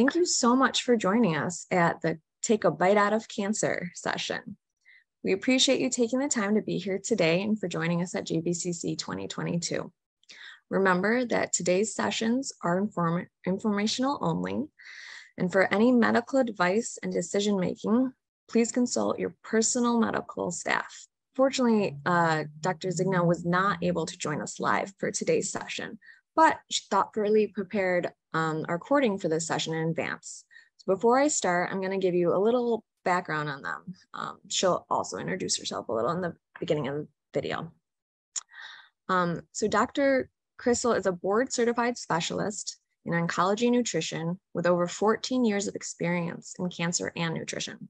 thank you so much for joining us at the Take a Bite Out of Cancer session. We appreciate you taking the time to be here today and for joining us at GVCC 2022. Remember that today's sessions are informational only, and for any medical advice and decision-making, please consult your personal medical staff. Fortunately, Dr. Zuniga was not able to join us live for today's session, but she thoughtfully prepared our recording for this session in advance. So before I start, I'm going to give you a little background on them. She'll also introduce herself a little in the beginning of the video. So Dr. Krystle is a board-certified specialist in oncology nutrition with over 14 years of experience in cancer and nutrition.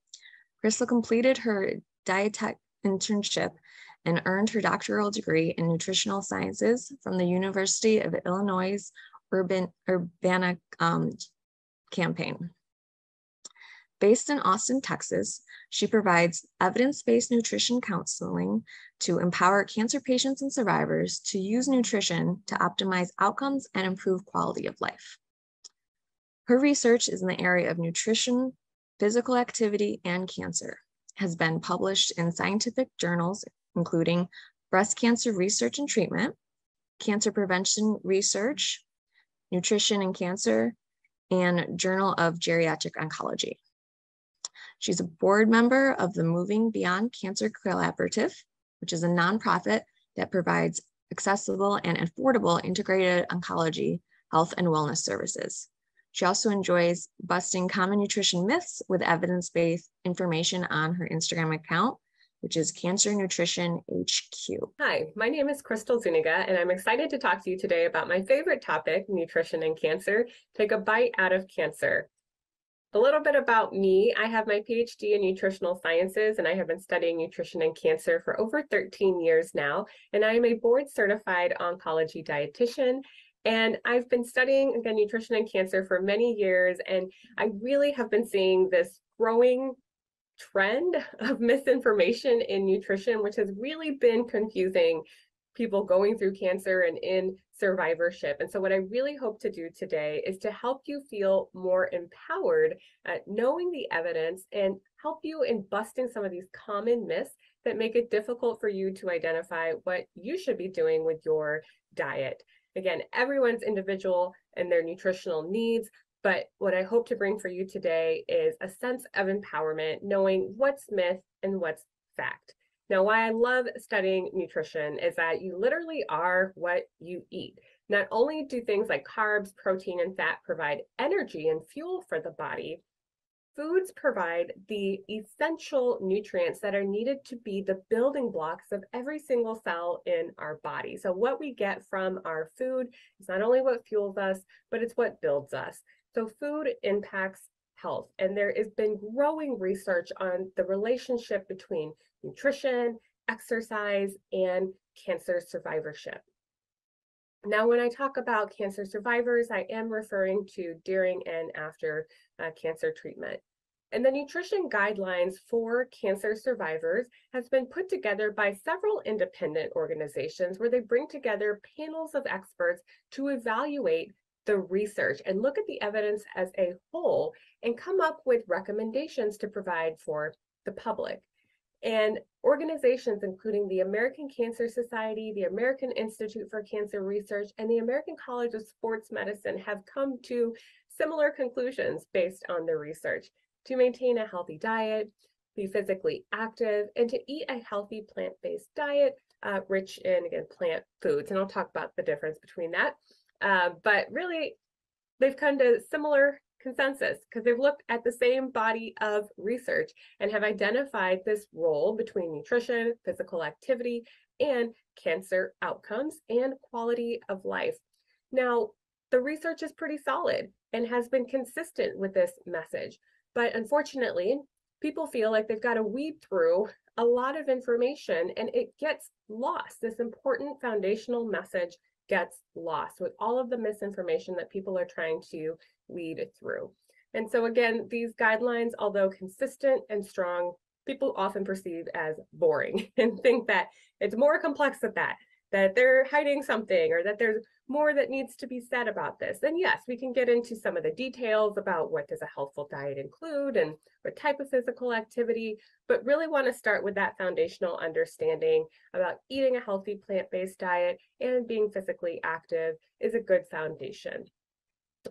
Krystle completed her Dietitian internship and earned her doctoral degree in nutritional sciences from the University of Illinois Urbana campaign. Based in Austin, Texas, she provides evidence-based nutrition counseling to empower cancer patients and survivors to use nutrition to optimize outcomes and improve quality of life. Her research is in the area of nutrition, physical activity, and cancer, has been published in scientific journals, including Breast Cancer Research and Treatment, Cancer Prevention Research, Nutrition and Cancer, and Journal of Geriatric Oncology. She's a board member of the Moving Beyond Cancer Collaborative, which is a nonprofit that provides accessible and affordable integrated oncology, health, and wellness services. She also enjoys busting common nutrition myths with evidence-based information on her Instagram account, which is Cancer Nutrition HQ. Hi, my name is Krystle Zuniga, and I'm excited to talk to you today about my favorite topic, nutrition and cancer. Take a bite out of cancer. A little bit about me. I have my PhD in nutritional sciences, and I have been studying nutrition and cancer for over 13 years now. And I am a board-certified oncology dietitian. And I've been studying, again, nutrition and cancer for many years, and I really have been seeing this growing trend of misinformation in nutrition, which has really been confusing people going through cancer and in survivorship. And so what I really hope to do today is to help you feel more empowered at knowing the evidence and help you in busting some of these common myths that make it difficult for you to identify what you should be doing with your diet. Again, everyone's individual and their nutritional needs, but what I hope to bring for you today is a sense of empowerment, knowing what's myth and what's fact. Now, why I love studying nutrition is that you literally are what you eat. Not only do things like carbs, protein, and fat provide energy and fuel for the body, foods provide the essential nutrients that are needed to be the building blocks of every single cell in our body. So what we get from our food is not only what fuels us, but it's what builds us. So food impacts health, and there has been growing research on the relationship between nutrition, exercise, and cancer survivorship. Now, when I talk about cancer survivors, I am referring to during and after cancer treatment. And the nutrition guidelines for cancer survivors has been put together by several independent organizations where they bring together panels of experts to evaluate the research and look at the evidence as a whole and come up with recommendations to provide for the public. And organizations including the American Cancer Society, the American Institute for Cancer Research, and the American College of Sports Medicine have come to similar conclusions based on the research: to maintain a healthy diet, be physically active, and to eat a healthy plant-based diet rich in, again, plant foods. And I'll talk about the difference between that. But really, they've come to similar consensus because they've looked at the same body of research and have identified this role between nutrition, physical activity, and cancer outcomes and quality of life. Now, the research is pretty solid and has been consistent with this message, but unfortunately, people feel like they've got to weed through a lot of information and it gets lost. This important foundational message gets lost with all of the misinformation that people are trying to weed through. And so again, these guidelines, although consistent and strong, people often perceive as boring and think that it's more complex than that. that they're hiding something or that there's more that needs to be said about this, then yes, we can get into some of the details about what does a healthful diet include and what type of physical activity, but really want to start with that foundational understanding about eating a healthy plant-based diet and being physically active is a good foundation.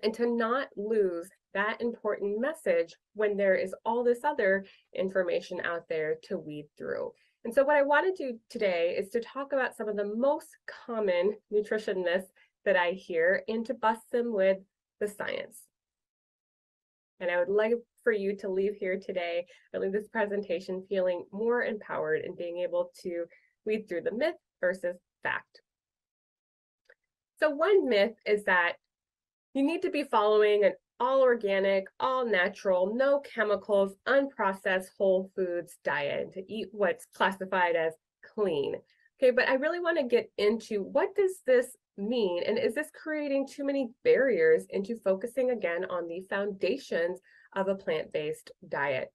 And to not lose that important message when there is all this other information out there to weed through. And so what I want to do today is to talk about some of the most common nutrition myths that I hear and to bust them with the science. And I would like for you to leave here today, or leave this presentation feeling more empowered and being able to weed through the myth versus fact. So one myth is that you need to be following an all organic, all natural, no chemicals, unprocessed whole foods diet to eat what's classified as clean. Okay, but I really want to get into what does this mean, and is this creating too many barriers into focusing again on the foundations of a plant-based diet?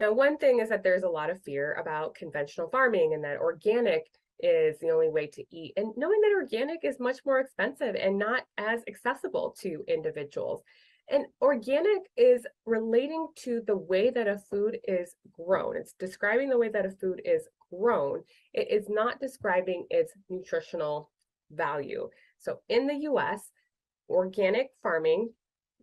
Now, one thing is that there's a lot of fear about conventional farming and that organic is the only way to eat, and knowing that organic is much more expensive and not as accessible to individuals. And organic is relating to the way that a food is grown. It's describing the way that a food is grown. It is not describing its nutritional value. So in the US, organic farming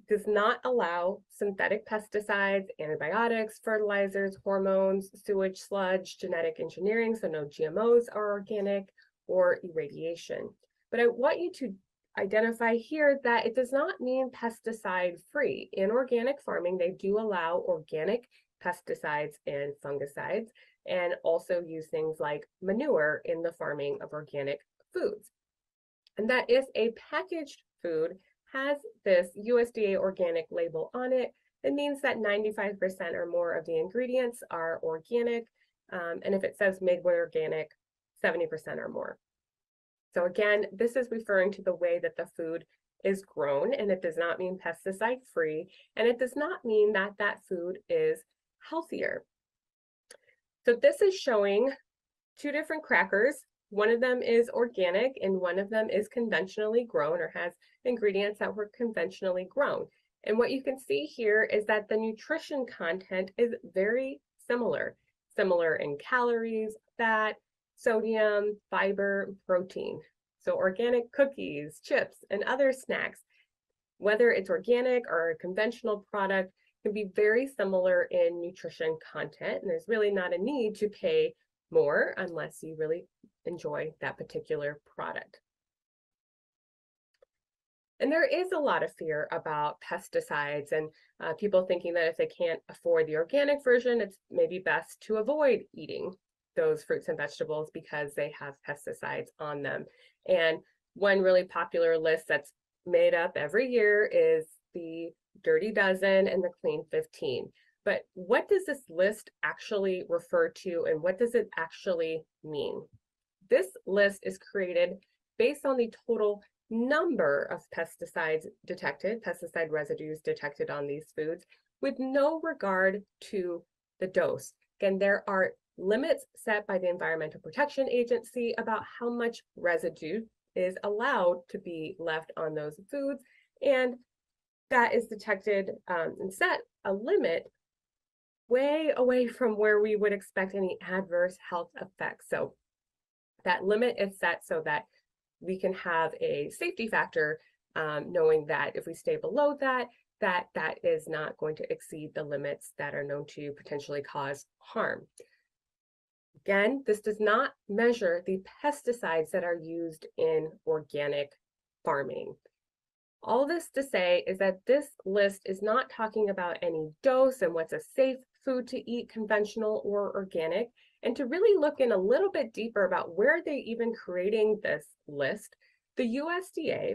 does not allow synthetic pesticides, antibiotics, fertilizers, hormones, sewage sludge, genetic engineering, so no GMOs are organic, or irradiation. But I want you to identify here that it does not mean pesticide-free. In organic farming, they do allow organic pesticides and fungicides, and also use things like manure in the farming of organic foods. And that if a packaged food has this USDA organic label on it, it means that 95% or more of the ingredients are organic. And if it says made with organic, 70% or more. So again, this is referring to the way that the food is grown, and it does not mean pesticide-free, and it does not mean that that food is healthier. So this is showing two different crackers. One of them is organic and one of them is conventionally grown or has ingredients that were conventionally grown. And what you can see here is that the nutrition content is very similar in calories, fat, sodium, fiber, protein. So organic cookies, chips, and other snacks, whether it's organic or a conventional product, can be very similar in nutrition content. And there's really not a need to pay more unless you really enjoy that particular product. And there is a lot of fear about pesticides and people thinking that if they can't afford the organic version, it's maybe best to avoid eating those fruits and vegetables because they have pesticides on them. And one really popular list that's made up every year is the Dirty Dozen and the Clean 15. But what does this list actually refer to, and what does it actually mean? This list is created based on the total number of pesticides detected, pesticide residues detected on these foods, with no regard to the dose. Again, there are limits set by the Environmental Protection Agency about how much residue is allowed to be left on those foods, and that is detected and set a limit way away from where we would expect any adverse health effects. So that limit is set so that we can have a safety factor, knowing that if we stay below that is not going to exceed the limits that are known to potentially cause harm. Again, this does not measure the pesticides that are used in organic farming. All this to say is that this list is not talking about any dose and what's a safe food to eat, conventional or organic. And to really look in a little bit deeper about where are they even creating this list, the USDA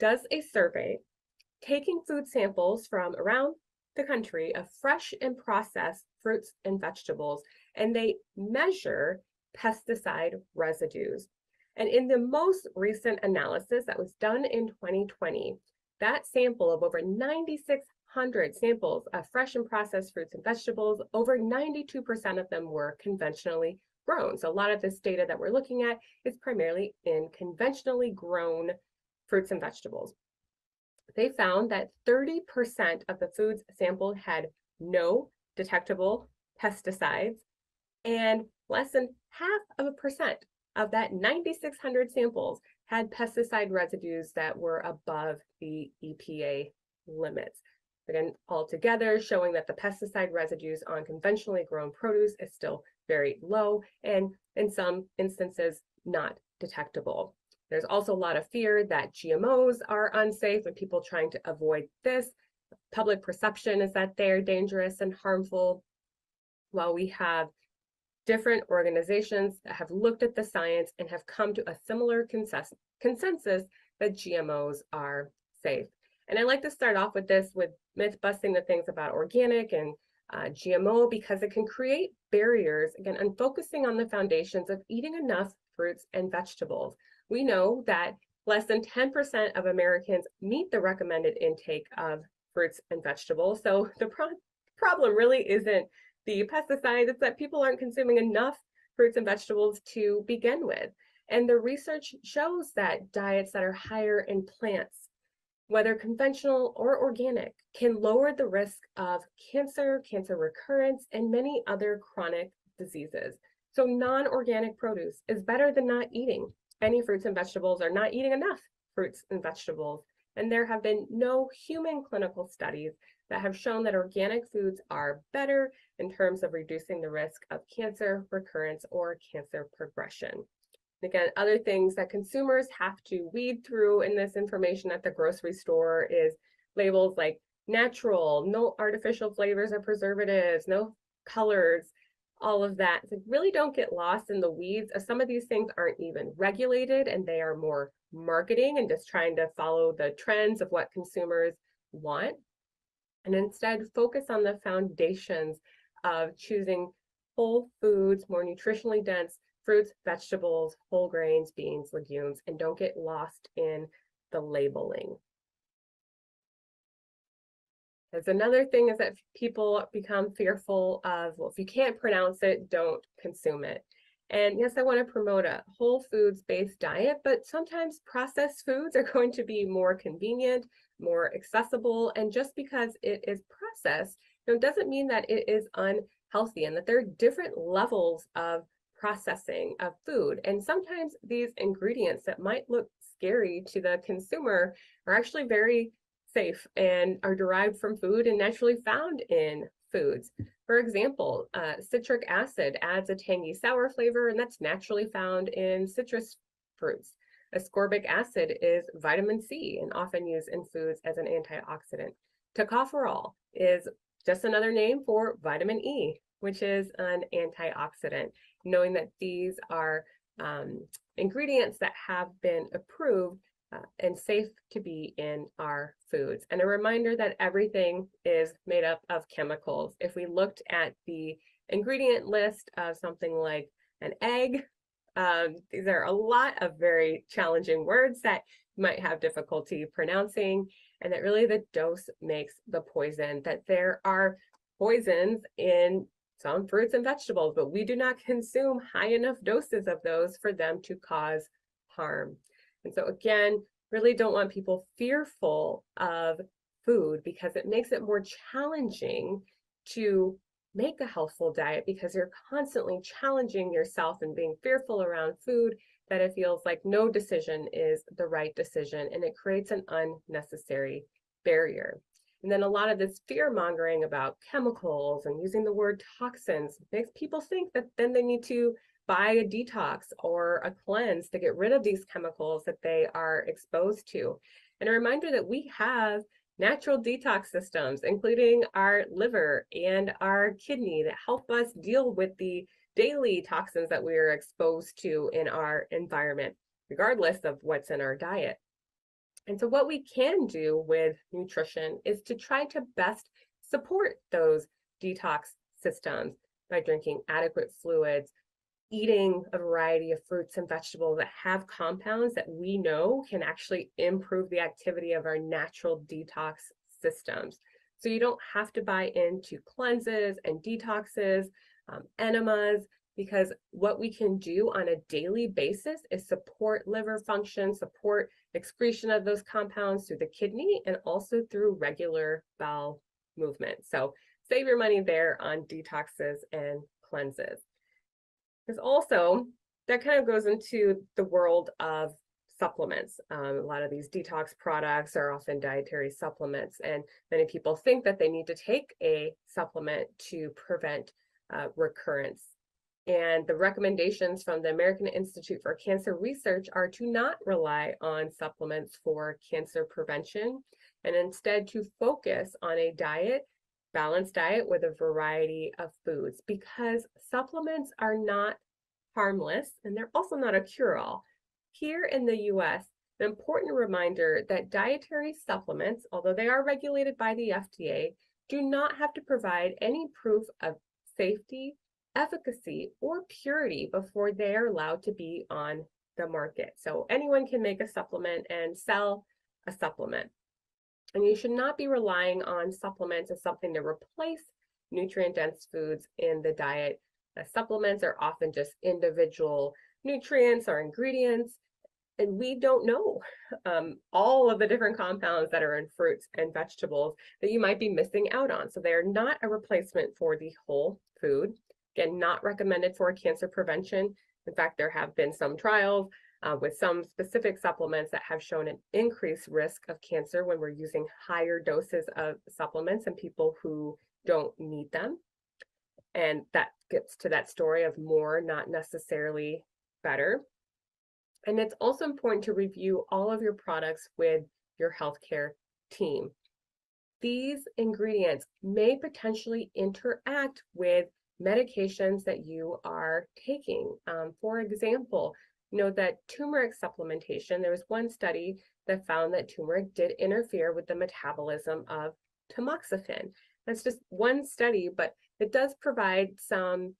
does a survey taking food samples from around the country of fresh and processed fruits and vegetables, and they measure pesticide residues. And in the most recent analysis that was done in 2020, that sample of over 9,600 samples of fresh and processed fruits and vegetables, over 92% of them were conventionally grown. So a lot of this data that we're looking at is primarily in conventionally grown fruits and vegetables. They found that 30% of the foods sampled had no detectable pesticides, and less than 0.5% of that 9,600 samples had pesticide residues that were above the EPA limits. Again, altogether showing that the pesticide residues on conventionally grown produce is still very low and in some instances not detectable. There's also a lot of fear that GMOs are unsafe and people trying to avoid this. Public perception is that they're dangerous and harmful. While we have different organizations that have looked at the science and have come to a similar consensus that GMOs are safe. And I like to start off with this, with myth busting the things about organic and GMO, because it can create barriers, again, and focusing on the foundations of eating enough fruits and vegetables. We know that less than 10% of Americans meet the recommended intake of fruits and vegetables. So the problem really isn't the pesticides, it's that people aren't consuming enough fruits and vegetables to begin with. And the research shows that diets that are higher in plants, whether conventional or organic, can lower the risk of cancer, cancer recurrence, and many other chronic diseases. So non-organic produce is better than not eating any fruits and vegetables or not eating enough fruits and vegetables. And there have been no human clinical studies that have shown that organic foods are better in terms of reducing the risk of cancer recurrence or cancer progression. Again, other things that consumers have to weed through in this information at the grocery store is labels like natural, no artificial flavors or preservatives, no colors, all of that. So really don't get lost in the weeds. Some of these things aren't even regulated and they are more marketing and just trying to follow the trends of what consumers want. And instead focus on the foundations of choosing whole foods, more nutritionally dense fruits, vegetables, whole grains, beans, legumes, and don't get lost in the labeling. There's another thing is that people become fearful of, well, if you can't pronounce it, don't consume it. And yes, I want to promote a whole foods-based diet, but sometimes processed foods are going to be more convenient, more accessible, and just because it is processed, doesn't mean that it is unhealthy and that there are different levels of processing of food. And sometimes these ingredients that might look scary to the consumer are actually very safe and are derived from food and naturally found in foods. For example, citric acid adds a tangy sour flavor, and that's naturally found in citrus fruits. Ascorbic acid is vitamin C and often used in foods as an antioxidant. Tocopherol is just another name for vitamin E, which is an antioxidant. Knowing that these are ingredients that have been approved and safe to be in our foods. And a reminder that everything is made up of chemicals. If we looked at the ingredient list of something like an egg, these are a lot of very challenging words that you might have difficulty pronouncing, and that really the dose makes the poison, that there are poisons in some fruits and vegetables, but we do not consume high enough doses of those for them to cause harm. And so again, really don't want people fearful of food because it makes it more challenging to make a healthful diet because you're constantly challenging yourself and being fearful around food, that it feels like no decision is the right decision and it creates an unnecessary barrier. And then a lot of this fear mongering about chemicals and using the word toxins makes people think that then they need to buy a detox or a cleanse to get rid of these chemicals that they are exposed to. And a reminder that we have natural detox systems, including our liver and our kidney, that help us deal with the daily toxins that we are exposed to in our environment, regardless of what's in our diet. And so what we can do with nutrition is to try to best support those detox systems by drinking adequate fluids, eating a variety of fruits and vegetables that have compounds that we know can actually improve the activity of our natural detox systems. So you don't have to buy into cleanses and detoxes, enemas. because what we can do on a daily basis is support liver function, support excretion of those compounds through the kidney, and also through regular bowel movement. So save your money there on detoxes and cleanses. Because also, that kind of goes into the world of supplements. A lot of these detox products are often dietary supplements, and many people think that they need to take a supplement to prevent recurrence. And the recommendations from the American Institute for Cancer Research are to not rely on supplements for cancer prevention, and instead to focus on a balanced diet with a variety of foods, because supplements are not harmless and they're also not a cure-all. Here in the US, an important reminder that dietary supplements, although they are regulated by the FDA, do not have to provide any proof of safety, efficacy, or purity before they are allowed to be on the market. So anyone can make a supplement and sell a supplement. And you should not be relying on supplements as something to replace nutrient-dense foods in the diet. Supplements are often just individual nutrients or ingredients, and we don't know all of the different compounds that are in fruits and vegetables that you might be missing out on. So they are not a replacement for the whole food. Again, not recommended for cancer prevention. In fact, there have been some trials with some specific supplements that have shown an increased risk of cancer when we're using higher doses of supplements in people who don't need them. And that gets to that story of more, not necessarily better. And it's also important to review all of your products with your healthcare team. These ingredients may potentially interact with medications that you are taking. For example, know that turmeric supplementation, there was one study that found that turmeric did interfere with the metabolism of tamoxifen. That's just one study, but it does provide some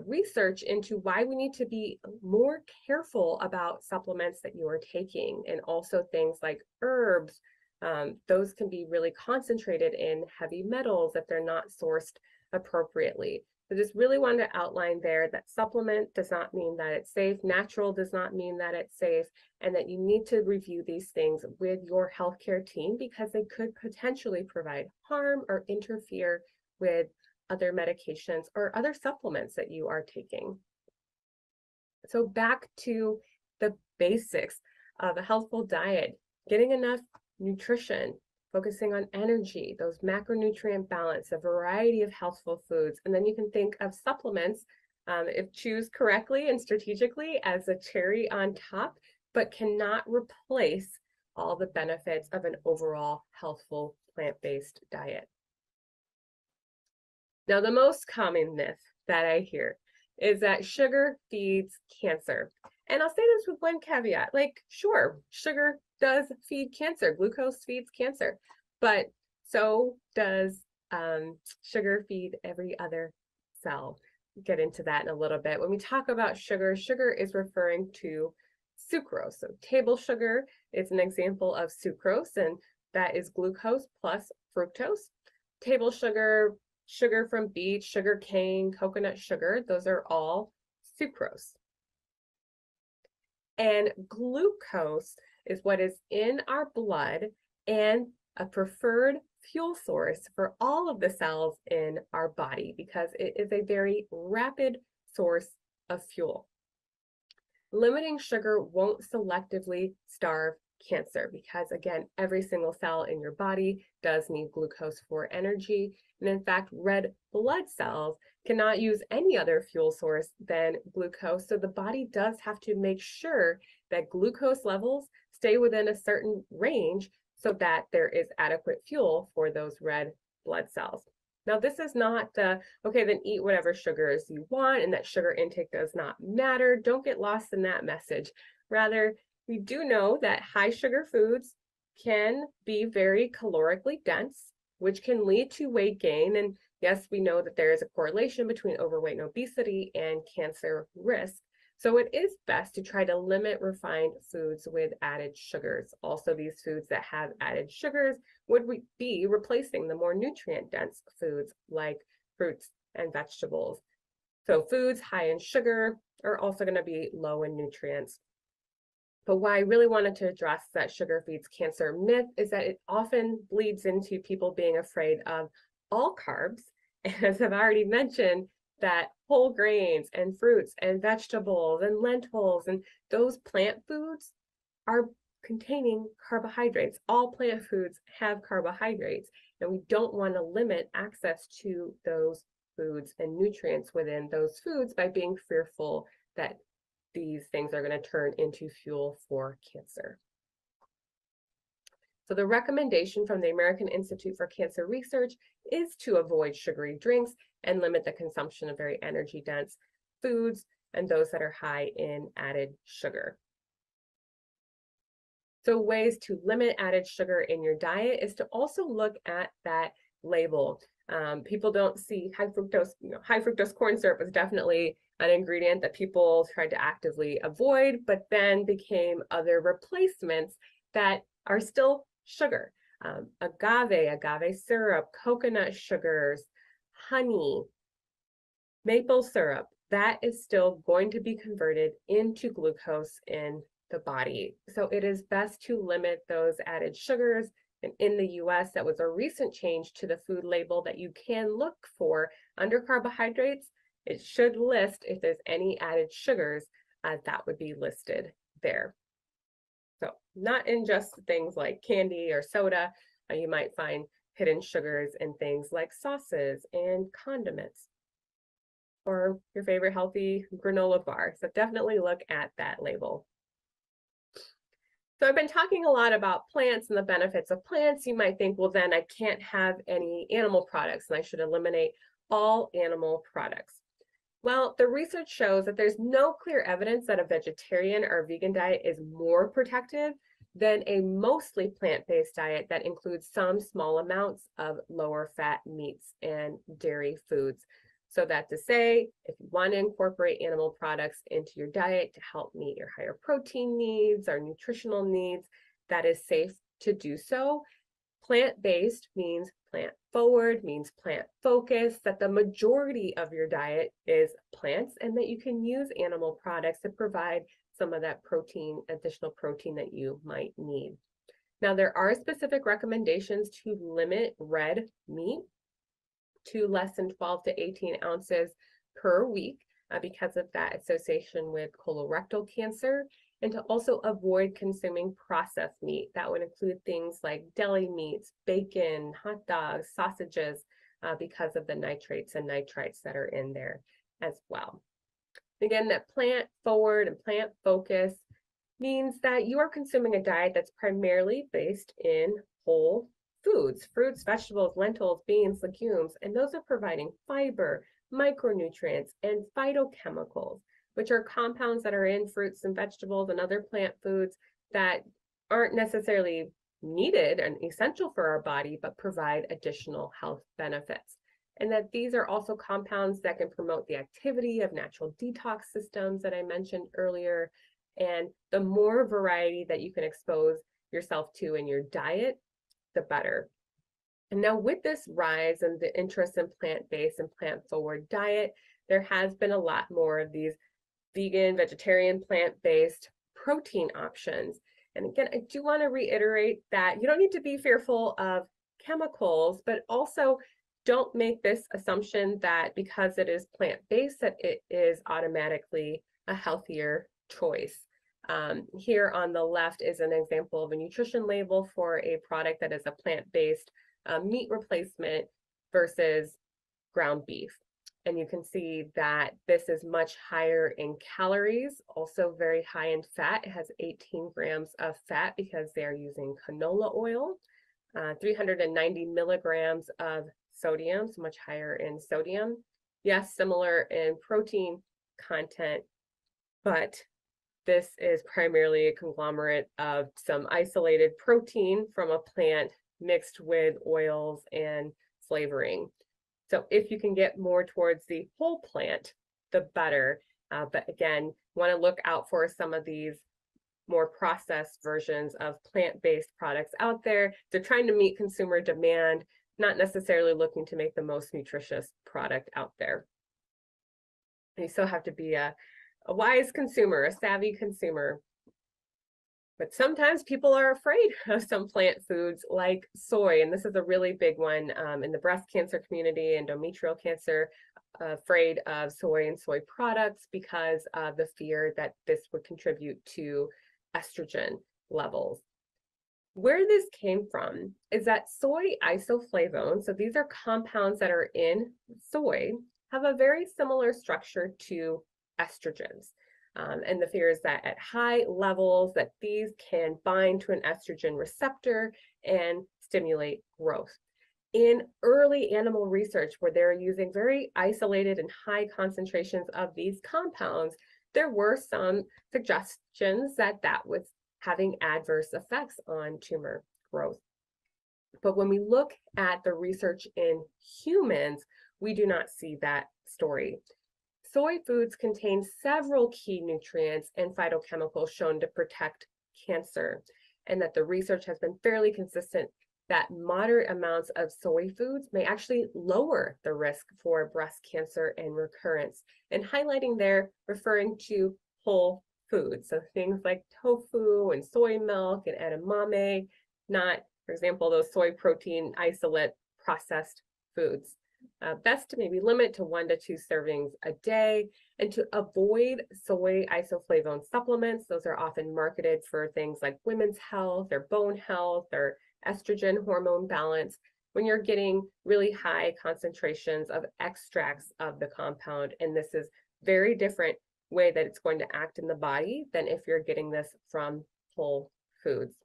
research into why we need to be more careful about supplements that you are taking, and also things like herbs. Those can be really concentrated in heavy metals if they're not sourced appropriately. So just really wanted to outline there that supplement does not mean that it's safe, natural does not mean that it's safe, and that you need to review these things with your healthcare team because they could potentially provide harm or interfere with other medications or other supplements that you are taking. So back to the basics of a healthful diet, getting enough nutrition, focusing on energy, those macronutrient balance, a variety of healthful foods, and then you can think of supplements, if choose correctly and strategically, as a cherry on top, but cannot replace all the benefits of an overall healthful plant-based diet. Now, the most common myth that I hear is that sugar feeds cancer. And I'll say this with one caveat, like, sure, sugar does feed cancer, glucose feeds cancer, but so does sugar feed every other cell. We'll get into that in a little bit. When we talk about sugar, sugar is referring to sucrose. So table sugar is an example of sucrose, and that is glucose plus fructose. Table sugar, sugar from beet, sugar cane, coconut sugar, those are all sucrose. And glucose is what is in our blood and a preferred fuel source for all of the cells in our body because it is a very rapid source of fuel. Limiting sugar won't selectively starve cancer because, again, every single cell in your body does need glucose for energy. And in fact, red blood cells cannot use any other fuel source than glucose. So the body does have to make sure that glucose levels stay within a certain range so that there is adequate fuel for those red blood cells. Now, this is not the, okay, then eat whatever sugars you want and that sugar intake does not matter. Don't get lost in that message. Rather, we do know that high sugar foods can be very calorically dense, which can lead to weight gain. And yes, we know that there is a correlation between overweight and obesity and cancer risk. So it is best to try to limit refined foods with added sugars. Also, these foods that have added sugars would be replacing the more nutrient-dense foods like fruits and vegetables. So foods high in sugar are also going to be low in nutrients. But why I really wanted to address that sugar feeds cancer myth is that it often bleeds into people being afraid of all carbs. And as I've already mentioned, that whole grains and fruits and vegetables and lentils and those plant foods are containing carbohydrates. All plant foods have carbohydrates, and we don't want to limit access to those foods and nutrients within those foods by being fearful that these things are going to turn into fuel for cancer. So the recommendation from the American Institute for Cancer Research is to avoid sugary drinks and limit the consumption of very energy-dense foods and those that are high in added sugar. So ways to limit added sugar in your diet is to also look at that label. People don't see high fructose, high fructose corn syrup is definitely an ingredient that people tried to actively avoid, but then became other replacements that are still sugar. Agave syrup, coconut sugars, honey, maple syrup, that is still going to be converted into glucose in the body. So it is best to limit those added sugars. And in the US, that was a recent change to the food label that you can look for under carbohydrates. It should list if there's any added sugars, that would be listed there. So not in just things like candy or soda, you might find hidden sugars in things like sauces and condiments, or your favorite healthy granola bar. So definitely look at that label. So I've been talking a lot about plants and the benefits of plants. You might think, well, then I can't have any animal products and I should eliminate all animal products. Well, the research shows that there's no clear evidence that a vegetarian or vegan diet is more protective than a mostly plant-based diet that includes some small amounts of lower fat meats and dairy foods. So that to say, if you want to incorporate animal products into your diet to help meet your higher protein needs or nutritional needs, that is safe to do so. Plant-based means plant-forward, means plant-focused, that the majority of your diet is plants, and that you can use animal products to provide some of that protein, additional protein that you might need. Now, there are specific recommendations to limit red meat to less than 12 to 18 ounces per week because of that association with colorectal cancer, and to also avoid consuming processed meat. That would include things like deli meats, bacon, hot dogs, sausages, because of the nitrates and nitrites that are in there as well. Again, that plant forward and plant focus means that you are consuming a diet that's primarily based in whole foods, fruits, vegetables, lentils, beans, legumes, and those are providing fiber, micronutrients, and phytochemicals, which are compounds that are in fruits and vegetables and other plant foods that aren't necessarily needed and essential for our body, but provide additional health benefits. And that these are also compounds that can promote the activity of natural detox systems that I mentioned earlier. And the more variety that you can expose yourself to in your diet, the better. And now with this rise in the interest in plant-based and plant-forward diet, there has been a lot more of these vegan, vegetarian, plant-based protein options. And again, I do want to reiterate that you don't need to be fearful of chemicals, but also don't make this assumption that because it is plant-based that it is automatically a healthier choice. Here on the left is an example of a nutrition label for a product that is a plant-based meat replacement versus ground beef. And you can see that this is much higher in calories, also very high in fat. It has 18 grams of fat because they are using canola oil, 390 milligrams of sodium, so much higher in sodium. Yes, similar in protein content, but this is primarily a conglomerate of some isolated protein from a plant mixed with oils and flavoring. So if you can get more towards the whole plant, the better. But again, want to look out for some of these more processed versions of plant-based products out there. They're trying to meet consumer demand, not necessarily looking to make the most nutritious product out there. You still have to be a wise consumer, a savvy consumer. But sometimes people are afraid of some plant foods like soy, and this is a really big one in the breast cancer community, endometrial cancer, afraid of soy and soy products because of the fear that this would contribute to estrogen levels. Where this came from is that soy isoflavones, so these are compounds that are in soy, have a very similar structure to estrogens. And the fear is that at high levels that these can bind to an estrogen receptor and stimulate growth. In early animal research where they're using very isolated and high concentrations of these compounds, there were some suggestions that that was having adverse effects on tumor growth. But when we look at the research in humans, we do not see that story. Soy foods contain several key nutrients and phytochemicals shown to protect cancer, and that the research has been fairly consistent that moderate amounts of soy foods may actually lower the risk for breast cancer and recurrence. And highlighting there, referring to whole foods, so things like tofu and soy milk and edamame, not, for example, those soy protein isolate processed foods. Best to maybe limit to 1 to 2 servings a day, and to avoid soy isoflavone supplements. Those are often marketed for things like women's health or bone health or estrogen hormone balance, when you're getting really high concentrations of extracts of the compound. And this is very different way that it's going to act in the body than if you're getting this from whole foods.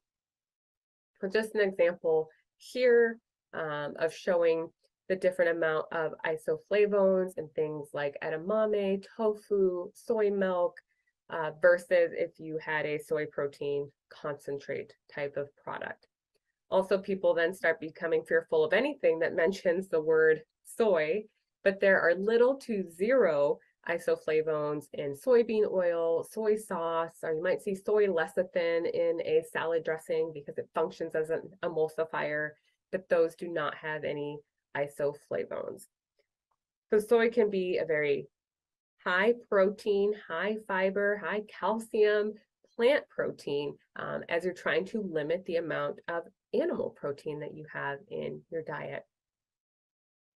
So just an example here of showing the different amount of isoflavones and things like edamame, tofu, soy milk, versus if you had a soy protein concentrate type of product. Also, people then start becoming fearful of anything that mentions the word soy, but there are little to zero isoflavones in soybean oil, soy sauce, or you might see soy lecithin in a salad dressing because it functions as an emulsifier, but those do not have any isoflavones. So soy can be a very high protein, high fiber, high calcium plant protein as you're trying to limit the amount of animal protein that you have in your diet.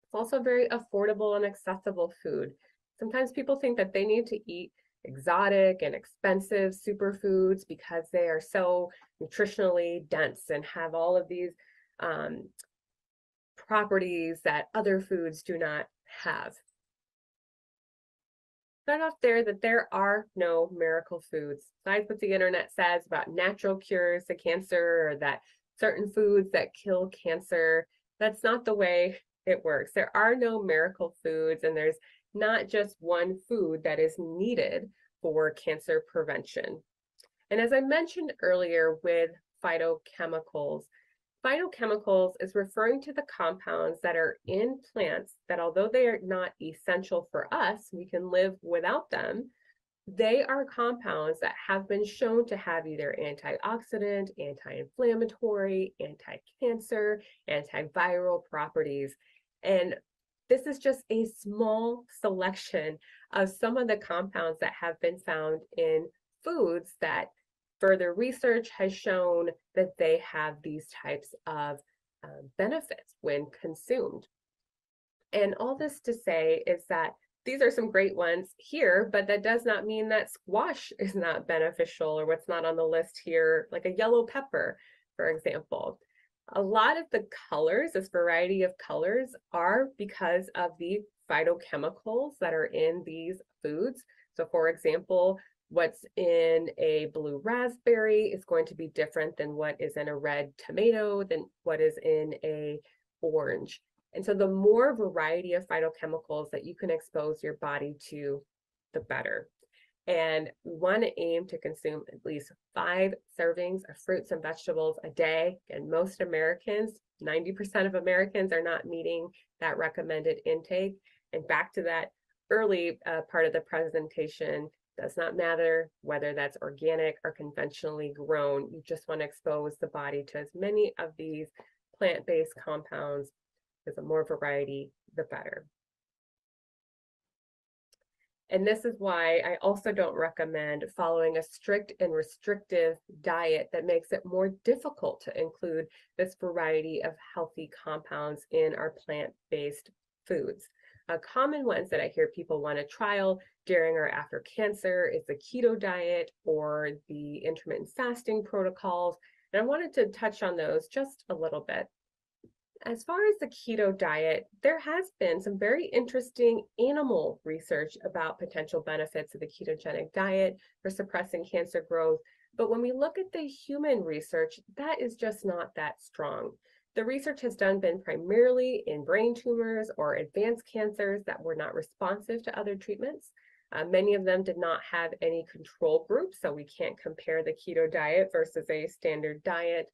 It's also very affordable and accessible food. Sometimes people think that they need to eat exotic and expensive superfoods because they are so nutritionally dense and have all of these properties that other foods do not have. Start off there that there are no miracle foods. Besides what the internet says about natural cures to cancer or that certain foods that kill cancer, that's not the way it works. There are no miracle foods, and there's not just one food that is needed for cancer prevention. And as I mentioned earlier with phytochemicals, phytochemicals is referring to the compounds that are in plants that, although they are not essential for us, we can live without them. They are compounds that have been shown to have either antioxidant, anti-inflammatory, anti-cancer, antiviral properties. And this is just a small selection of some of the compounds that have been found in foods that further research has shown that they have these types of benefits when consumed. And all this to say is that these are some great ones here, but that does not mean that squash is not beneficial or what's not on the list here, like a yellow pepper, for example. A lot of the colors, this variety of colors, are because of the phytochemicals that are in these foods. So for example, what's in a blue raspberry is going to be different than what is in a red tomato, than what is in a orange. And so the more variety of phytochemicals that you can expose your body to, the better. And we want to aim to consume at least 5 servings of fruits and vegetables a day. And most Americans, 90% of Americans, are not meeting that recommended intake. And back to that early part of the presentation, does not matter whether that's organic or conventionally grown. You just want to expose the body to as many of these plant-based compounds, because the more variety, the better. And this is why I also don't recommend following a strict and restrictive diet that makes it more difficult to include this variety of healthy compounds in our plant-based foods. Common ones that I hear people want to trial during or after cancer is the keto diet or the intermittent fasting protocols. And I wanted to touch on those just a little bit. As far as the keto diet, there has been some very interesting animal research about potential benefits of the ketogenic diet for suppressing cancer growth. But when we look at the human research, that is just not that strong. The research has been primarily in brain tumors or advanced cancers that were not responsive to other treatments. Many of them did not have any control group, so we can't compare the keto diet versus a standard diet.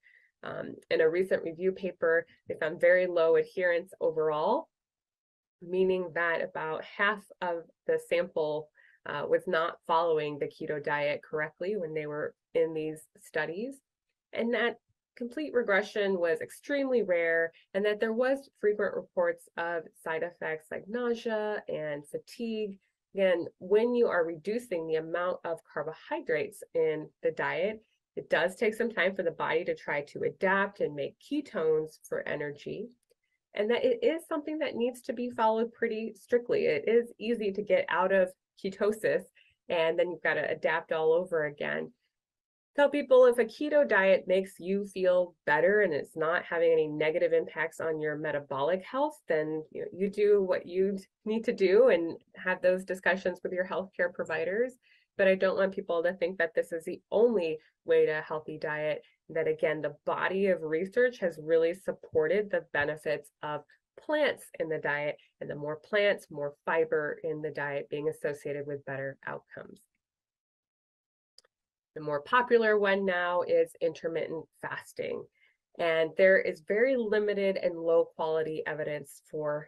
In a recent review paper, they found very low adherence overall, meaning that about half of the sample was not following the keto diet correctly when they were in these studies. And that complete regression was extremely rare, and that there was frequent reports of side effects like nausea and fatigue. Again, when you are reducing the amount of carbohydrates in the diet, it does take some time for the body to try to adapt and make ketones for energy, and that it is something that needs to be followed pretty strictly. It is easy to get out of ketosis, and then you've got to adapt all over again. Tell people if a keto diet makes you feel better and it's not having any negative impacts on your metabolic health, then you do what you need to do and have those discussions with your healthcare providers. But I don't want people to think that this is the only way to a healthy diet. That again, the body of research has really supported the benefits of plants in the diet, and the more plants, more fiber in the diet being associated with better outcomes. The more popular one now is intermittent fasting. And there is very limited and low quality evidence for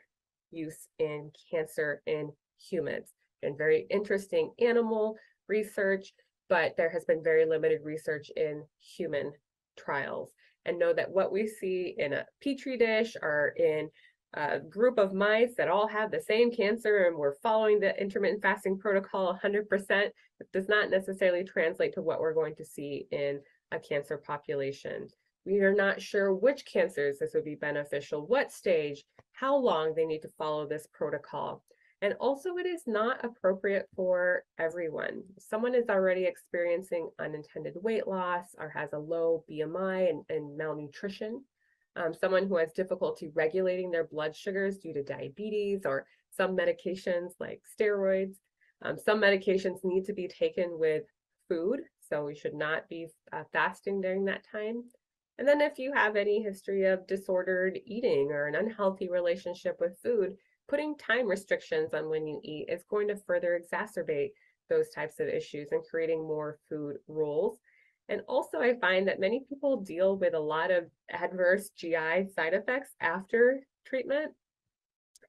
use in cancer in humans. And very interesting animal research, but there has been very limited research in human trials. And know that what we see in a petri dish or in a group of mice that all have the same cancer and we're following the intermittent fasting protocol 100%, it does not necessarily translate to what we're going to see in a cancer population. We are not sure which cancers this would be beneficial, what stage, how long they need to follow this protocol. And also, it is not appropriate for everyone. If someone is already experiencing unintended weight loss or has a low BMI and malnutrition, someone who has difficulty regulating their blood sugars due to diabetes or some medications like steroids. Some medications need to be taken with food, so we should not be fasting during that time. And then if you have any history of disordered eating or an unhealthy relationship with food, putting time restrictions on when you eat is going to further exacerbate those types of issues and creating more food rules. And also, I find that many people deal with a lot of adverse GI side effects after treatment.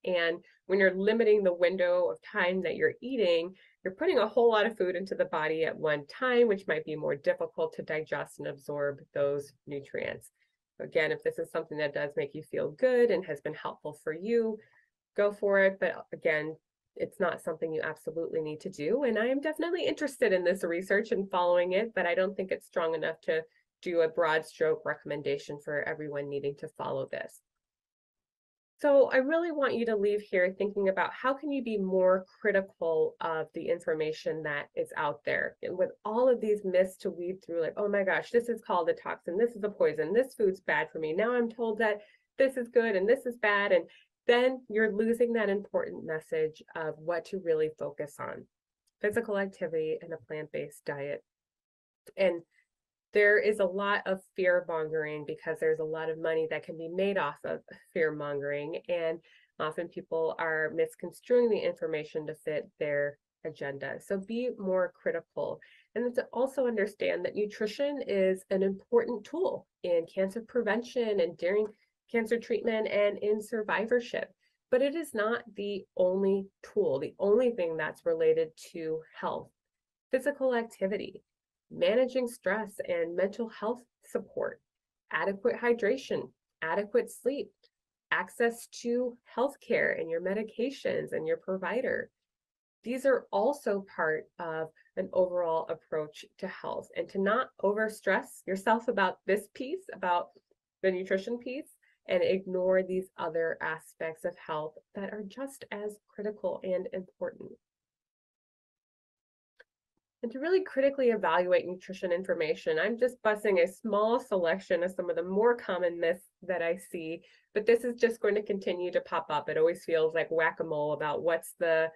And when you're limiting the window of time that you're eating, you're putting a whole lot of food into the body at one time, which might be more difficult to digest and absorb those nutrients. Again, if this is something that does make you feel good and has been helpful for you, go for it. But again, it's not something you absolutely need to do. And I am definitely interested in this research and following it, but I don't think it's strong enough to do a broad stroke recommendation for everyone needing to follow this. So I really want you to leave here thinking about how can you be more critical of the information that is out there. And with all of these myths to weed through, like, oh my gosh, this is called a toxin, this is a poison, this food's bad for me. Now I'm told that this is good and this is bad. And then you're losing that important message of what to really focus on: physical activity and a plant-based diet. And there is a lot of fear mongering because there's a lot of money that can be made off of fear mongering. And often people are misconstruing the information to fit their agenda. So be more critical. And to also understand that nutrition is an important tool in cancer prevention and during cancer treatment and in survivorship. But it is not the only tool, the only thing that's related to health. Physical activity, managing stress and mental health support, adequate hydration, adequate sleep, access to healthcare and your medications and your provider, These are also part of an overall approach to health, and to not overstress yourself about this piece, about the nutrition piece, and ignore these other aspects of health that are just as critical and important. And to really critically evaluate nutrition information, I'm just busting a small selection of some of the more common myths that I see, but this is just going to continue to pop up. It always feels like whack-a-mole about what's the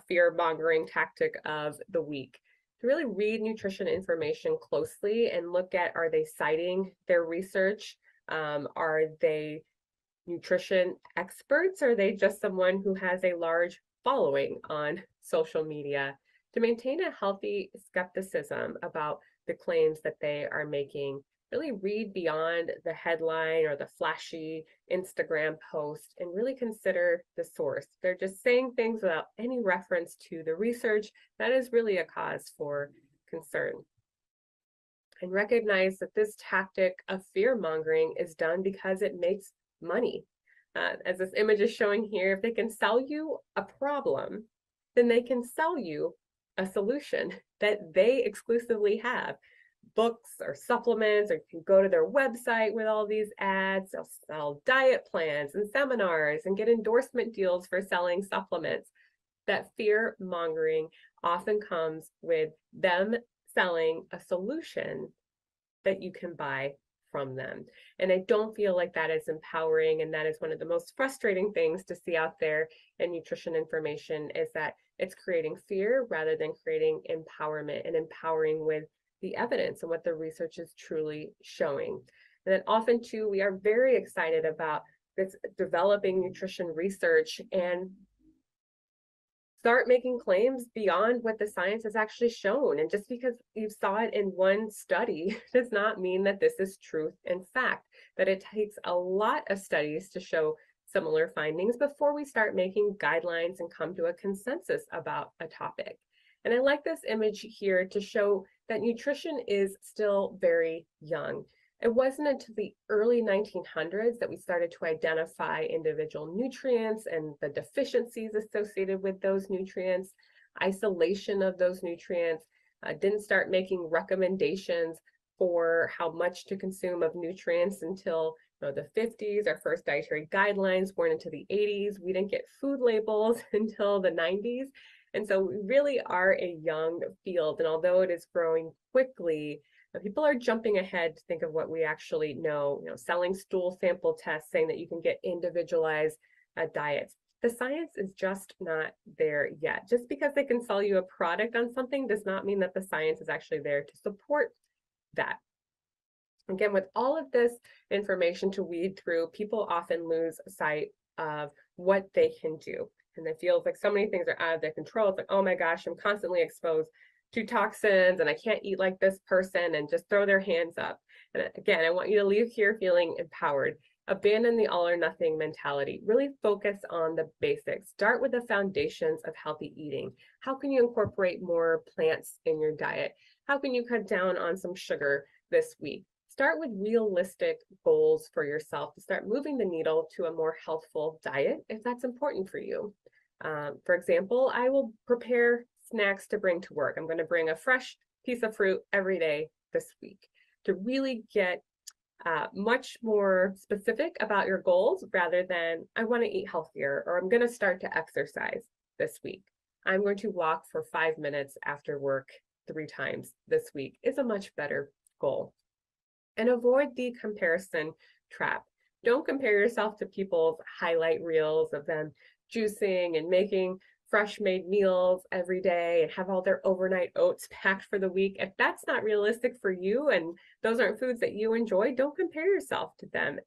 fear-mongering tactic of the week. To really read nutrition information closely and look at, are they citing their research? Are they nutrition experts? Or are they just someone who has a large following on social media? To maintain a healthy skepticism about the claims that they are making, really read beyond the headline or the flashy Instagram post and really consider the source. They're just saying things without any reference to the research. That is really a cause for concern. And recognize that this tactic of fear-mongering is done because it makes money. As this image is showing here, if they can sell you a problem, then they can sell you a solution that they exclusively have. Books or supplements, or you can go to their website with all these ads. They'll sell diet plans and seminars and get endorsement deals for selling supplements. That fear mongering often comes with them selling a solution that you can buy from them. And I don't feel like that is empowering, and that is one of the most frustrating things to see out there in nutrition information, is that it's creating fear rather than creating empowerment, and empowering with the evidence and what the research is truly showing. And then often too, we are very excited about this developing nutrition research and start making claims beyond what the science has actually shown. And just because you saw it in one study does not mean that this is truth and fact, that it takes a lot of studies to show similar findings before we start making guidelines and come to a consensus about a topic. And I like this image here to show that nutrition is still very young. It wasn't until the early 1900s that we started to identify individual nutrients and the deficiencies associated with those nutrients, isolation of those nutrients, didn't start making recommendations for how much to consume of nutrients until the 50s. Our first dietary guidelines weren't into the 80s. We didn't get food labels until the 90s. And so we really are a young field. And although it is growing quickly, people are jumping ahead to think of what we actually know, selling stool sample tests, saying that you can get individualized diets. The science is just not there yet. Just because they can sell you a product on something does not mean that the science is actually there to support that. Again, with all of this information to weed through, people often lose sight of what they can do. And it feels like so many things are out of their control. It's like, oh my gosh, I'm constantly exposed to toxins and I can't eat like this person, and just throw their hands up. And again, I want you to leave here feeling empowered. Abandon the all or nothing mentality. Really focus on the basics. Start with the foundations of healthy eating. How can you incorporate more plants in your diet? How can you cut down on some sugar this week? Start with realistic goals for yourself to start moving the needle to a more healthful diet if that's important for you. For example, I will prepare snacks to bring to work. I'm going to bring a fresh piece of fruit every day this week to really get much more specific about your goals, rather than I want to eat healthier, or I'm going to start to exercise this week. I'm going to walk for 5 minutes after work 3 times this week is a much better goal. And avoid the comparison trap. Don't compare yourself to people's highlight reels of them juicing and making fresh made meals every day and have all their overnight oats packed for the week. If that's not realistic for you and those aren't foods that you enjoy, don't compare yourself to them.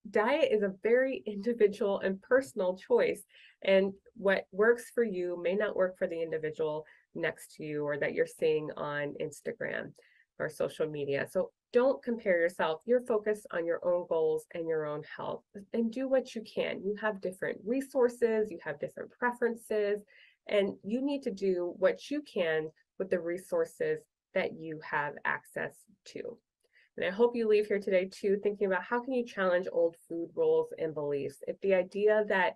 Diet is a very individual and personal choice, and what works for you may not work for the individual next to you or that you're seeing on Instagram or social media. So don't compare yourself. You're focused on your own goals and your own health, and do what you can. You have different resources, you have different preferences, and you need to do what you can with the resources that you have access to. And I hope you leave here today too thinking about how can you challenge old food rules and beliefs. If the idea that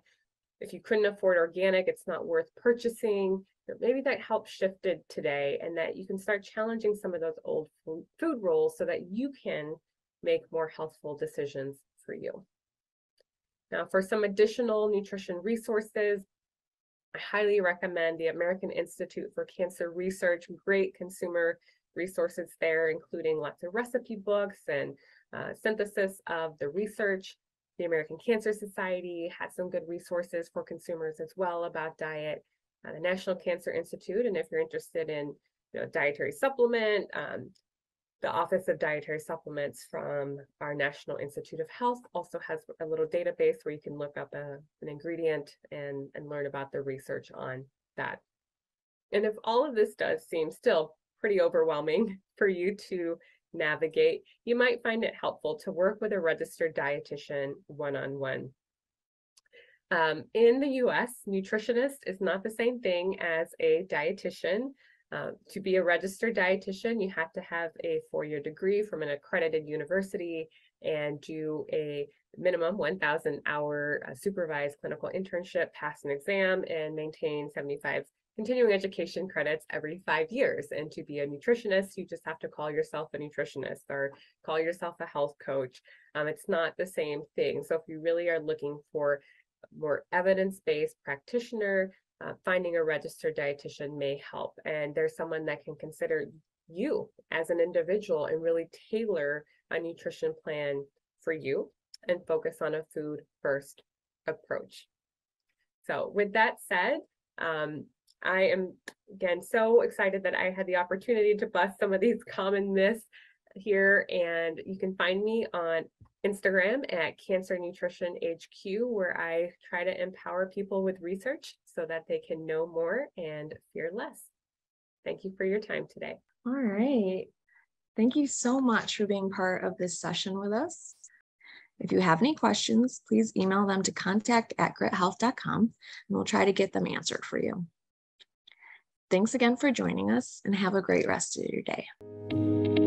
if you couldn't afford organic, it's not worth purchasing. Maybe that help shifted today, and that you can start challenging some of those old food rules so that you can make more healthful decisions for you. Now, for some additional nutrition resources, I highly recommend the American Institute for Cancer Research. Great consumer resources there, including lots of recipe books and synthesis of the research. The American Cancer Society has some good resources for consumers as well about diet. The National Cancer Institute, and if you're interested in dietary supplement, the Office of Dietary Supplements from our National Institute of Health also has a little database where you can look up an ingredient and learn about the research on that. And if all of this does seem still pretty overwhelming for you to navigate, you might find it helpful to work with a registered dietitian one-on-one. In the US, nutritionist is not the same thing as a dietitian. To be a registered dietitian, you have to have a 4-year degree from an accredited university and do a minimum 1,000-hour supervised clinical internship, pass an exam, and maintain 75 continuing education credits every 5 years. And to be a nutritionist, you just have to call yourself a nutritionist or call yourself a health coach. It's not the same thing. So if you really are looking for more evidence-based practitioner, finding a registered dietitian may help. And there's someone that can consider you as an individual and really tailor a nutrition plan for you and focus on a food first approach. So with that said, I am again so excited that I had the opportunity to bust some of these common myths here, and you can find me on Instagram at Cancer Nutrition HQ, where I try to empower people with research so that they can know more and fear less. Thank you for your time today. All right. Thank you so much for being part of this session with us. If you have any questions, please email them to contact@grithealth.com, and we'll try to get them answered for you. Thanks again for joining us, and have a great rest of your day.